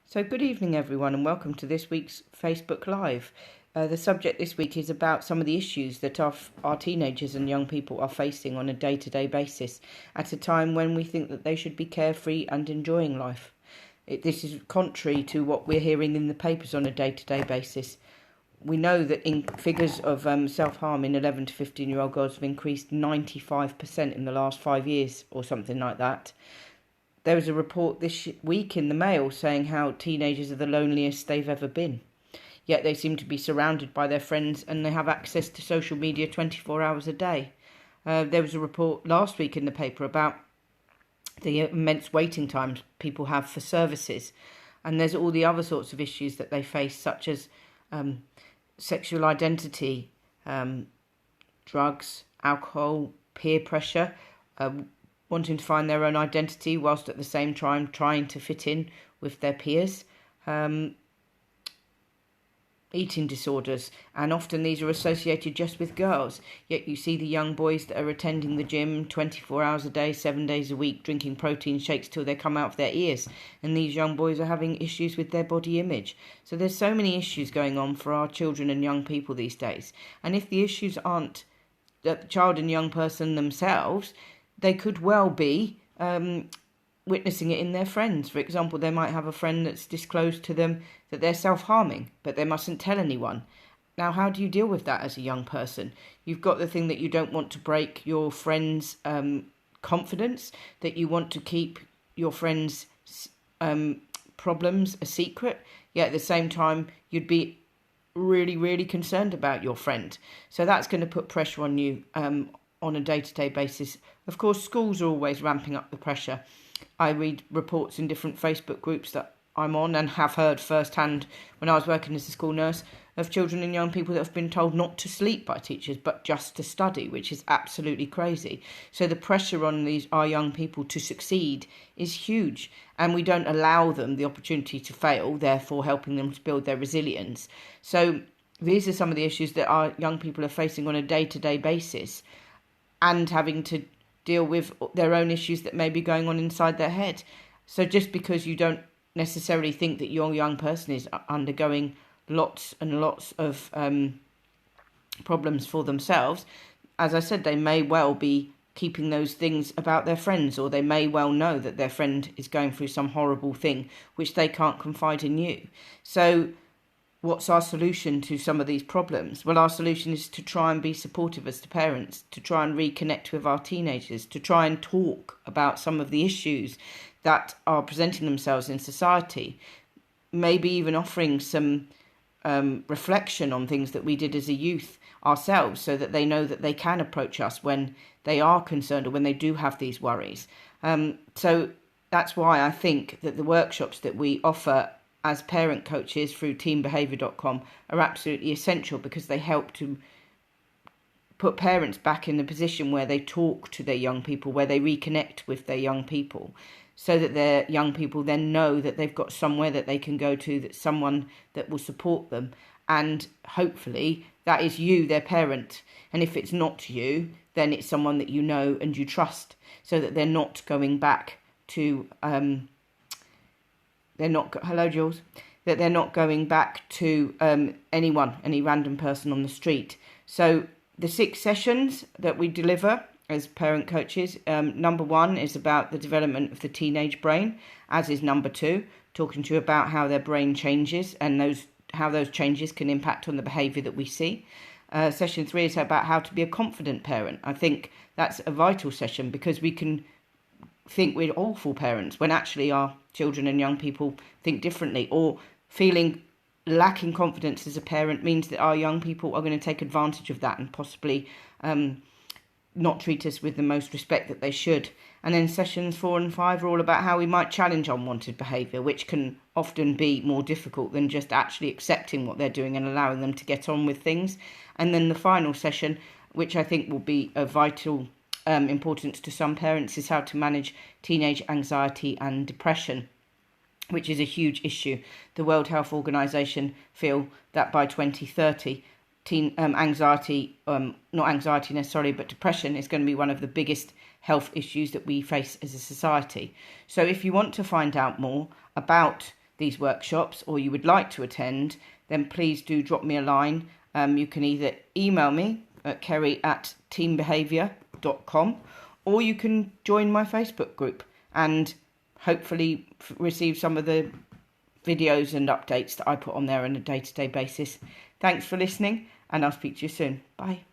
So good evening everyone and welcome to this week's Facebook Live. The subject this week is about some of the issues that our teenagers and young people are facing on a day-to-day basis at a time when we think that they should be carefree and enjoying life. This is contrary to what we're hearing in the papers on a day-to-day basis. We know that in figures of self-harm in 11 to 15-year-old girls have increased 95% in the last 5 years or something like that. There was a report this week in the Mail saying how teenagers are the loneliest they've ever been. Yet they seem to be surrounded by their friends and they have access to social media 24 hours a day. There was a report last week in the paper about the immense waiting times people have for services. And there's all the other sorts of issues that they face, such as sexual identity, drugs, alcohol, peer pressure, wanting to find their own identity whilst at the same time trying to fit in with their peers, eating disorders, and often these are associated just with girls. Yet you see the young boys that are attending the gym 24 hours a day, 7 days a week, drinking protein shakes till they come out of their ears, and these young boys are having issues with their body image. So there's so many issues going on for our children and young people these days, and if the issues aren't the child and young person themselves, they could well be witnessing it in their friends. For example, they might have a friend that's disclosed to them that they're self-harming, but they mustn't tell anyone. Now, how do you deal with that as a young person? You've got the thing that you don't want to break your friend's confidence, that you want to keep your friend's problems a secret, yet at the same time you'd be really, really concerned about your friend. So that's going to put pressure on you on a day-to-day basis. Of course, schools are always ramping up the pressure. I read reports in different Facebook groups that I'm on and have heard firsthand when I was working as a school nurse of children and young people that have been told not to sleep by teachers but just to study, which is absolutely crazy. So the pressure on our young people to succeed is huge, and we don't allow them the opportunity to fail, therefore helping them to build their resilience. So these are some of the issues that our young people are facing on a day-to-day basis, and having to deal with their own issues that may be going on inside their head. So just because you don't necessarily think that your young person is undergoing lots and lots of problems for themselves, as I said, they may well be keeping those things about their friends, or they may well know that their friend is going through some horrible thing which they can't confide in you. So what's our solution to some of these problems? Well, our solution is to try and be supportive as to parents, to try and reconnect with our teenagers, to try and talk about some of the issues that are presenting themselves in society, maybe even offering some reflection on things that we did as a youth ourselves, so that they know that they can approach us when they are concerned or when they do have these worries. So that's why I think that the workshops that we offer as parent coaches through teambehaviour.com are absolutely essential, because they help to put parents back in the position where they talk to their young people, where they reconnect with their young people, so that their young people then know that they've got somewhere that they can go to, that's someone that will support them. And hopefully that is you, their parent. And if it's not you, then it's someone that you know and you trust, so that they're not going back to hello Jules, that they're not going back to any random person on the street. So the 6 sessions that we deliver as parent coaches, number 1 is about the development of the teenage brain, as is number 2, talking to you about how their brain changes and how those changes can impact on the behaviour that we see. Session 3 is about how to be a confident parent. I think that's a vital session, because we can think we're awful parents when actually our children and young people think differently, or feeling lacking confidence as a parent means that our young people are going to take advantage of that and possibly not treat us with the most respect that they should. And then sessions 4 and 5 are all about how we might challenge unwanted behaviour, which can often be more difficult than just actually accepting what they're doing and allowing them to get on with things. And then the final session, which I think will be of vital importance to some parents, is how to manage teenage anxiety and depression, which is a huge issue. The World Health Organization feel that by 2030, anxiety, not anxiety necessarily, but depression is going to be one of the biggest health issues that we face as a society. So if you want to find out more about these workshops, or you would like to attend, then please do drop me a line. You can either email me at keri@teambehaviour.com, or you can join my Facebook group and hopefully receive some of the videos and updates that I put on there on a day-to-day basis. Thanks for listening, and I'll speak to you soon. Bye.